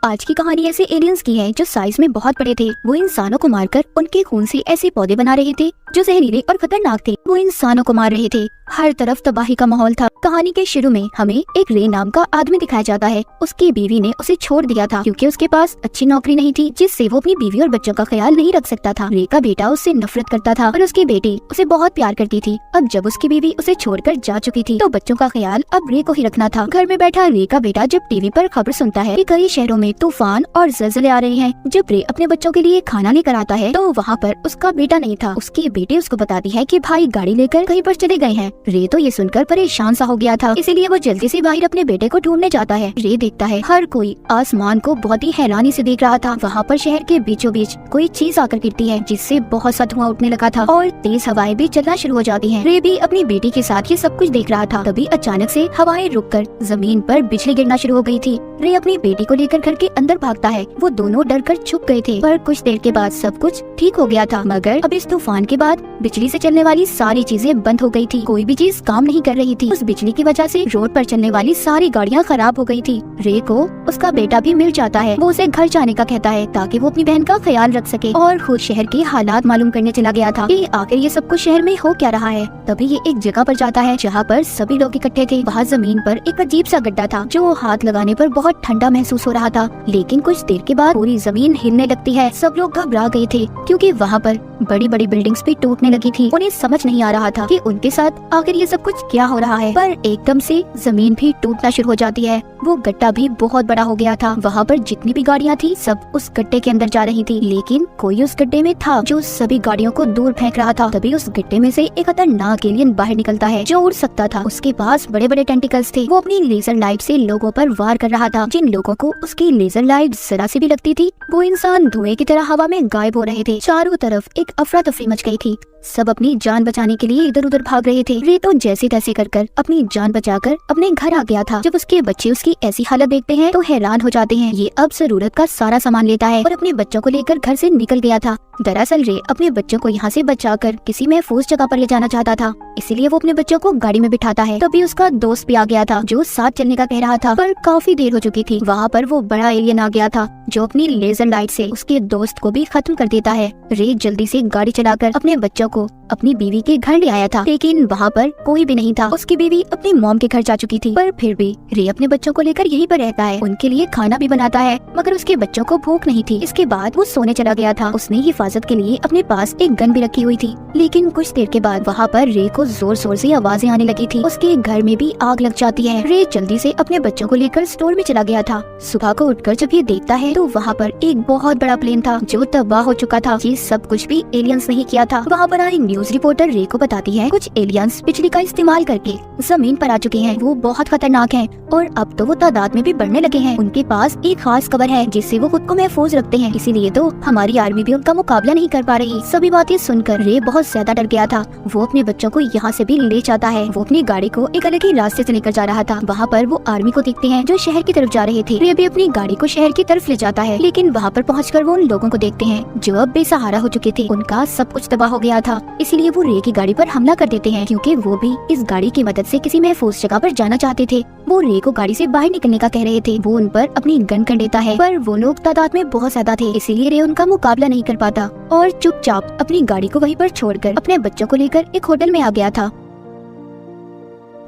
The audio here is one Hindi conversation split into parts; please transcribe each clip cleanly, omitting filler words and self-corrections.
आज की कहानी ऐसे एलियंस की है जो साइज में बहुत बड़े थे। वो इंसानों को मारकर उनके खून से ऐसे पौधे बना रहे थे जो जहरीले और खतरनाक थे। वो इंसानों को मार रहे थे। हर तरफ तबाही का माहौल था। कहानी के शुरू में हमें एक रे नाम का आदमी दिखाया जाता है। उसकी बीवी ने उसे छोड़ दिया था क्योंकि उसके पास अच्छी नौकरी नहीं थी जिससे वो अपनी बीवी और बच्चों का ख्याल नहीं रख सकता था। रे का बेटा उससे नफरत करता था और उसकी बेटी उसे बहुत प्यार करती थी। अब जब उसकी बीवी उसे छोड़कर जा चुकी थी तो बच्चों का ख्याल अब रे को ही रखना था। घर में बैठा रे का बेटा जब टीवी पर खबर सुनता है कि कई शहरों में तूफान और ज़लज़ले आ रहे हैं, जब रे अपने बच्चों के लिए खाना लेकर आता है तो वहाँ पर उसका बेटा नहीं था। उसकी बेटी उसको बताती है कि भाई गाड़ी लेकर कहीं पर चले गए हैं। रे तो ये सुनकर परेशान सा हो गया था, इसीलिए वो जल्दी से बाहर अपने बेटे को ढूंढने जाता है। रे देखता है हर कोई आसमान को बहुत ही हैरानी से देख रहा था। वहाँ पर शहर के बीचों बीच कोई चीज आकर गिरती है जिससे बहुत सा धुआं उठने लगा था और तेज हवाएं भी चलना शुरू हो जाती हैं। रे भी अपनी बेटी के साथ ये सब कुछ देख रहा था। तभी अचानक से हवाएं रुककर जमीन पर बिजली गिरना शुरू हो गई थी। रे अपनी बेटी को लेकर घर के अंदर भागता है। वो दोनों डर कर छुप गए थे, पर कुछ देर के बाद सब कुछ ठीक हो गया था। मगर अब इस तूफान के बाद बिजली से चलने वाली सारी चीजें बंद हो गई थी। कोई भी चीज काम नहीं कर रही थी। उस बिजली की वजह से रोड पर चलने वाली सारी गाड़ियां खराब हो गई थी। रे को उसका बेटा भी मिल जाता है। वो उसे घर जाने का कहता है ताकि वो अपनी बहन का ख्याल रख सके और खुद शहर के हालात मालूम करने चला गया था कि आखिर ये सब कुछ शहर में हो क्या रहा है। तभी ये एक जगह पर जाता है जहाँ पर सभी लोग इकट्ठे थे। वहाँ जमीन पर एक अजीब सा गड्ढा था जो हाथ लगाने पर बहुत ठंडा महसूस हो रहा था, लेकिन कुछ देर के बाद पूरी जमीन हिलने लगती है। सब लोग घबरा गए थे क्योंकि वहाँ पर बड़ी बड़ी बिल्डिंग्स भी टूटने लगी थी। उन्हें समझ नहीं आ रहा था कि उनके साथ आखिर ये सब कुछ क्या हो रहा है। पर एकदम से जमीन भी टूटना शुरू हो जाती है। वो गड्ढा भी बहुत बड़ा हो गया था। वहाँ पर जितनी भी गाड़ियाँ थी सब उस गड्ढे के अंदर जा रही थी, लेकिन कोई उस गड्ढे में था जो सभी गाड़ियों को दूर फेंक रहा था। तभी उस गड्ढे में से एक खतरनाक एलियन बाहर निकलता है जो उड़ सकता था। उसके पास बड़े बड़े टेंटिकल्स थे। वो अपनी लेजर लाइट से लोगों पर वार कर रहा था। जिन लोगों को उसकी लेजर लाइट जरा सी भी लगती थी वो इंसान धुएं की तरह हवा में गायब हो रहे थे। चारों तरफ एक अफरा तफरी मच गई थी। सब अपनी जान बचाने के लिए इधर उधर भाग रहे थे। रे तो जैसे तैसे कर अपनी जान बचाकर अपने घर आ गया था। जब उसके बच्चे उसकी ऐसी हालत देखते हैं तो हैरान हो जाते हैं। ये अब जरूरत का सारा सामान लेता है और अपने बच्चों को लेकर घर से निकल गया था। दरअसल रे अपने बच्चों को यहाँ से बचाकर किसी महफूज जगह पर ले जाना चाहता था, इसीलिए वो अपने बच्चों को गाड़ी में बिठाता है। तभी उसका दोस्त भी आ गया था जो साथ चलने का कह रहा था, पर काफी देर हो चुकी थी। वहाँ पर वो बड़ा एलियन आ गया था जो अपनी लेजर लाइट से उसके दोस्त को भी खत्म कर देता है। रे जल्दी से गाड़ी चलाकर अपने बच्चों को अपनी बीवी के घर ले आया था, लेकिन वहाँ पर कोई भी नहीं था। उसकी बीवी अपनी मॉम के घर जा चुकी थी, पर फिर भी रे अपने बच्चों को लेकर यहीं पर रहता है। उनके लिए खाना भी बनाता है, मगर उसके बच्चों को भूख नहीं थी। इसके बाद वो सोने चला गया था। उसने हिफाजत के लिए अपने पास एक गन भी रखी हुई थी, लेकिन कुछ देर के बाद वहाँ पर रे को जोर शोर से आवाजें आने लगी थी। उसके घर में भी आग लग जाती है। रे जल्दी से अपने बच्चों को लेकर स्टोर में चला गया था। सुबह को उठकर जब ये देखता है तो वहाँ पर एक बहुत बड़ा प्लेन था जो तबाह हो चुका था। ये सब कुछ भी एलियंस नहीं किया था। वहाँ पर आई न्यूज रिपोर्टर रे को बताती है कुछ एलियंस बिजली का इस्तेमाल करके जमीन पर आ चुके हैं। वो बहुत खतरनाक हैं और अब तो वो तादाद में भी बढ़ने लगे हैं। उनके पास एक खास कवर है जिससे वो खुद को महफूज रखते हैं, इसीलिए तो हमारी आर्मी भी उनका मुकाबला नहीं कर पा रही। सभी बातें सुनकर रे बहुत ज्यादा डर गया था। वो अपने बच्चों को यहाँ से भी ले जाता है। वो अपनी गाड़ी को एक अलग ही रास्ते से लेकर जा रहा था। वहाँ पर वो आर्मी को देखते हैं जो शहर की तरफ जा रहे थे। रे भी अपनी गाड़ी को शहर की तरफ ले जाता है, लेकिन वहाँ पर पहुँचकर वो उन लोगों को देखते हैं जो अब बेसहारा हो चुके थे। उनका सब कुछ तबाह हो गया था, इसीलिए वो रे की गाड़ी पर हमला कर देते हैं क्योंकि वो भी इस गाड़ी की मदद से किसी महफूज जगह पर जाना चाहते थे। वो रे को गाड़ी से बाहर निकलने का कह रहे थे। वो उन पर अपनी गन कर देता है, पर वो लोग तादाद में बहुत ज्यादा थे, इसीलिए रे उनका मुकाबला नहीं कर पाता और चुपचाप अपनी गाड़ी को वहीं पर छोड़कर अपने बच्चों को लेकर एक होटल में आ गया था।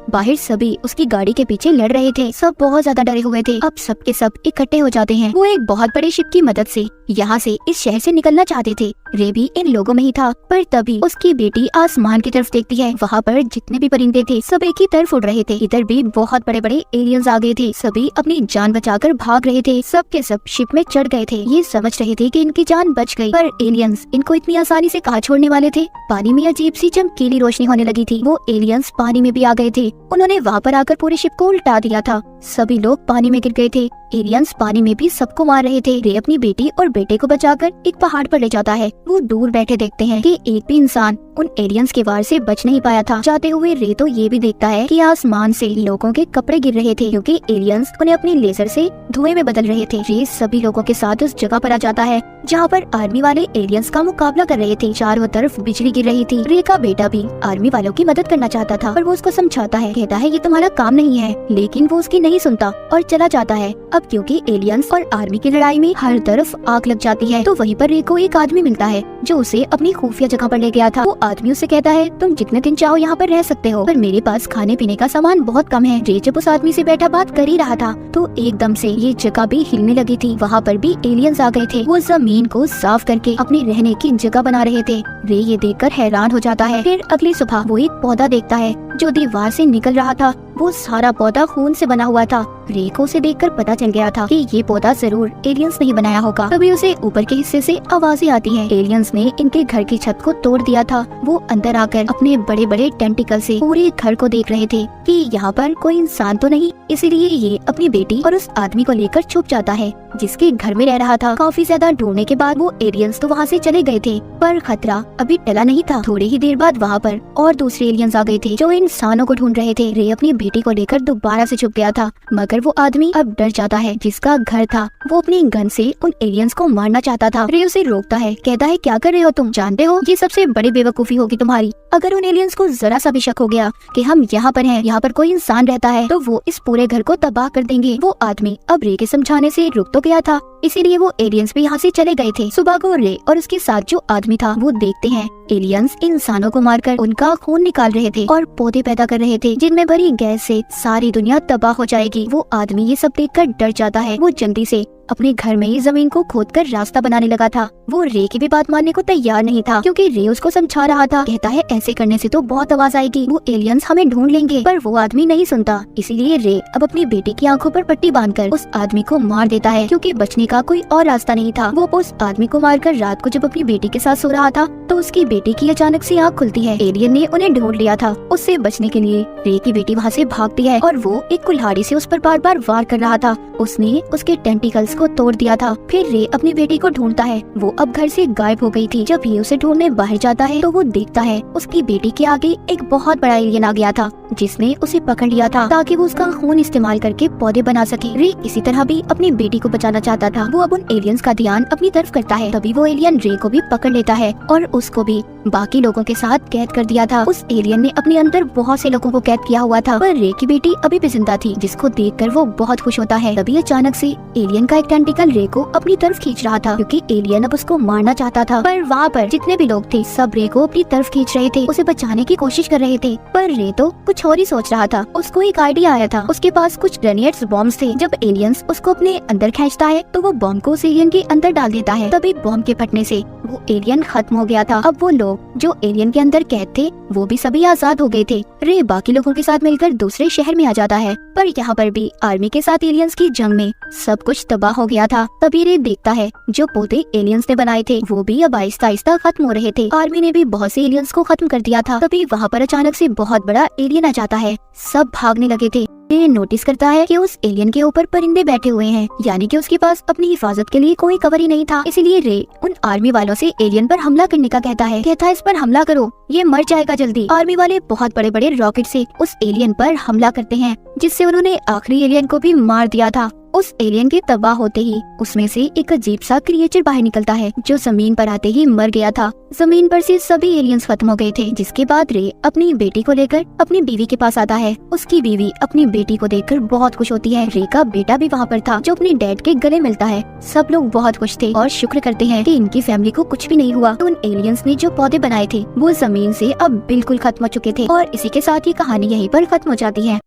बाहर सभी उसकी गाड़ी के पीछे लड़ रहे थे। सब बहुत ज्यादा डरे हुए थे। अब सब के सब इकट्ठे हो जाते हैं। वो एक बहुत बड़े शिप की मदद से यहाँ से इस शहर से निकलना चाहते थे। रे भी इन लोगों में ही था, पर तभी उसकी बेटी आसमान की तरफ देखती है। वहाँ पर जितने भी परिंदे थे सब एक ही तरफ उड़ रहे थे। इधर भी बहुत बड़े बड़े एलियंस आ गए थे। सभी अपनी जान बचाकर भाग रहे थे। सब के सब शिप में चढ़ गए थे। ये समझ रहे थे कि इनकी जान बच गई, पर एलियंस इनको इतनी आसानी से कहाँ छोड़ने वाले थे। पानी में अजीब सी चमकीली रोशनी होने लगी थी। वो एलियंस पानी में भी आ गए थे। उन्होंने वहाँ पर आकर पूरे शिप को उल्टा दिया था। सभी लोग पानी में गिर गए थे। एलियंस पानी में भी सबको मार रहे थे। रे अपनी बेटी और बेटे को बचाकर एक पहाड़ पर ले जाता है। वो दूर बैठे देखते हैं कि एक भी इंसान उन एलियंस के वार से बच नहीं पाया था। जाते हुए रे तो ये भी देखता है कि आसमान से लोगों के कपड़े गिर रहे थे क्योंकि एलियंस उन्हें अपनी लेजर से धुएं में बदल रहे थे। रे सभी लोगों के साथ उस जगह पर आ जाता है जहाँ पर आर्मी वाले एलियंस का मुकाबला कर रहे थे। चारों तरफ बिजली गिर रही थी। रे का बेटा भी आर्मी वालों की मदद करना चाहता था पर वो उसको समझाता है, कहता है ये तुम्हारा काम नहीं है, लेकिन वो उसकी नहीं सुनता और चला जाता है। अब क्योंकि एलियंस और आर्मी की लड़ाई में हर तरफ आग लग जाती है तो वहीं पर रे को एक आदमी मिलता है जो उसे अपनी खुफिया जगह पर ले गया था। वो आदमी उसे कहता है तुम जितने दिन चाहो यहाँ पर रह सकते हो, पर मेरे पास खाने पीने का सामान बहुत कम है। रे जब उस आदमी से बैठा बात कर ही रहा था तो एकदम से ये जगह भी हिलने लगी थी। वहाँ पर भी एलियंस आ गए थे। वो जमीन को साफ करके अपनी रहने की जगह बना रहे थे। रे ये देखकर हैरान हो जाता है। फिर अगली सुबह वो एक पौधा देखता है जो दीवार से निकल रहा था। वो सारा पौधा खून से बना हुआ था। रे को उसे देखकर पता चल गया था कि ये पौधा जरूर एलियंस ने ही बनाया होगा। तभी उसे ऊपर के हिस्से से आवाजें आती हैं। एलियंस ने इनके घर की छत को तोड़ दिया था। वो अंदर आकर अपने बड़े बड़े टेंटिकल से पूरे घर को देख रहे थे कि यहाँ पर कोई इंसान तो नहीं, इसीलिए ये अपनी बेटी और उस आदमी को लेकर छुप जाता है जिसके घर में रह रहा था। काफी ज्यादा ढूंढने के बाद वो एलियंस तो वहाँ से चले गए थे पर खतरा अभी टला नहीं था। थोड़ी ही देर बाद वहाँ पर और दूसरे एलियंस आ गए थे जो इंसानों को ढूंढ रहे थे। रे अपनी बेटी को लेकर दोबारा से छुप गया था मगर वो आदमी अब डर जाता है जिसका घर था। वो अपनी गन से उन एलियंस को मारना चाहता था। रे उसे रोकता है, कहता है क्या कर रहे हो तुम, जानते हो ये सबसे बड़ी बेवकूफी होगी तुम्हारी। अगर उन एलियंस को जरा सा भी शक हो गया कि हम यहाँ पर हैं, यहाँ पर कोई इंसान रहता है, तो वो इस पूरे घर को तबाह कर देंगे। वो आदमी अब रे के समझाने से रुक तो गया था, इसीलिए वो एलियंस भी यहाँ से चले गए थे। सुबह को रे और उसके साथ जो आदमी था वो देखते हैं एलियंस इंसानों को मारकर उनका खून निकाल रहे थे और पौधे पैदा कर रहे थे जिनमें भरी गैस से सारी दुनिया तबाह हो जाएगी। वो आदमी ये सब देखकर डर जाता है। वो जल्दी से अपने घर में ही जमीन को खोदकर रास्ता बनाने लगा था। वो रे की भी बात मानने को तैयार नहीं था क्योंकि रे उसको समझा रहा था। कहता है ऐसे करने से तो बहुत आवाज आएगी, वो एलियंस हमें ढूंढ लेंगे। पर वो आदमी नहीं सुनता, इसीलिए रे अब अपनी बेटी की आंखों पर पट्टी बांधकर उस आदमी को मार देता है क्योंकि बचने का कोई और रास्ता नहीं था। वो उस आदमी को मारकर रात को जब अपनी बेटी के साथ सो रहा था तो उसकी बेटी की अचानक से आँख खुलती है। एलियन ने उन्हें ढूंढ लिया था। उससे बचने के लिए रे की बेटी वहाँ से भागती है और वो एक कुल्हाड़ी से उस पर बार बार वार कर रहा था। उसने उसके टेंटिकल्स को तोड़ दिया था। फिर रे अपनी बेटी को ढूंढता है। वो अब घर से गायब हो गई थी। जब ये उसे ढूंढने बाहर जाता है तो वो देखता है उसकी बेटी के आगे एक बहुत बड़ा एलियन आ गया था जिसने उसे पकड़ लिया था ताकि वो उसका खून इस्तेमाल करके पौधे बना सके। रे इसी तरह भी अपनी बेटी को बचाना चाहता था। वो अब उन एलियंस का ध्यान अपनी तरफ करता है। तभी वो एलियन रे को भी पकड़ लेता है और उसको भी बाकी लोगों के साथ कैद कर दिया था। उस एलियन ने अपने अंदर बहुत से लोगों को कैद किया हुआ था पर रे की बेटी अभी भी जिंदा थी जिसको देखकर वो बहुत खुश होता है। तभी अचानक से एलियन का एक टेंटिकल रे को अपनी तरफ खींच रहा था क्योंकि एलियन अब उसको मारना चाहता था। पर वहाँ पर जितने भी लोग थे सब रे को अपनी तरफ खींच रहे थे, उसे बचाने की कोशिश कर रहे थे। पर रे तो कुछ और ही सोच रहा था। उसको एक आइडिया आया था। उसके पास कुछ ग्रेनेड्स बॉम्ब्स थे। जब एलियंस उसको अपने अंदर खींचता है तो वो बॉम्ब को उस एलियन के अंदर डाल देता है। तभी बॉम्ब के फटने से वो एलियन खत्म हो गया था। अब वो लोग जो एलियन के अंदर कैद थे वो भी सभी आजाद हो गए थे। रे बाकी लोगों के साथ मिलकर दूसरे शहर में आ जाता है पर यहाँ पर भी आर्मी के साथ एलियंस की जंग में सब कुछ तबाह हो गया था। तभी रे देखता है जो पौधे एलियंस ने बनाए थे वो भी अब आहिस्ता आहिस्ता खत्म हो रहे थे। आर्मी ने भी बहुत से एलियंस को खत्म कर दिया था। तभी वहाँ पर अचानक से बहुत बड़ा एलियन आ जाता है। सब भागने लगे थे। रे नोटिस करता है कि उस एलियन के ऊपर परिंदे बैठे हुए हैं, यानी कि उसके पास अपनी हिफाजत के लिए कोई कवर ही नहीं था। इसीलिए रे उन आर्मी वालों से एलियन पर हमला करने का कहता है इस पर हमला करो, ये मर जाएगा जल्दी। आर्मी वाले बहुत बड़े बड़े रॉकेट से उस एलियन पर हमला करते हैं जिससे उन्होंने आखिरी एलियन को भी मार दिया था। उस एलियन के तबाह होते ही उसमें से एक अजीब सा क्रिएचर बाहर निकलता है जो जमीन पर आते ही मर गया था। जमीन पर से सभी एलियंस खत्म हो गए थे। जिसके बाद रे अपनी बेटी को लेकर अपनी बीवी के पास आता है। उसकी बीवी अपनी बेटी को देखकर बहुत खुश होती है। रे का बेटा भी वहाँ पर था जो अपने डैड के गले मिलता है। सब लोग बहुत खुश थे और शुक्र करते हैं कि इनकी फैमिली को कुछ भी नहीं हुआ। उन एलियंस ने जो पौधे बनाए थे वो जमीन से अब बिल्कुल खत्म हो चुके थे। और इसी के साथ ही कहानी यहीं पर खत्म हो जाती है।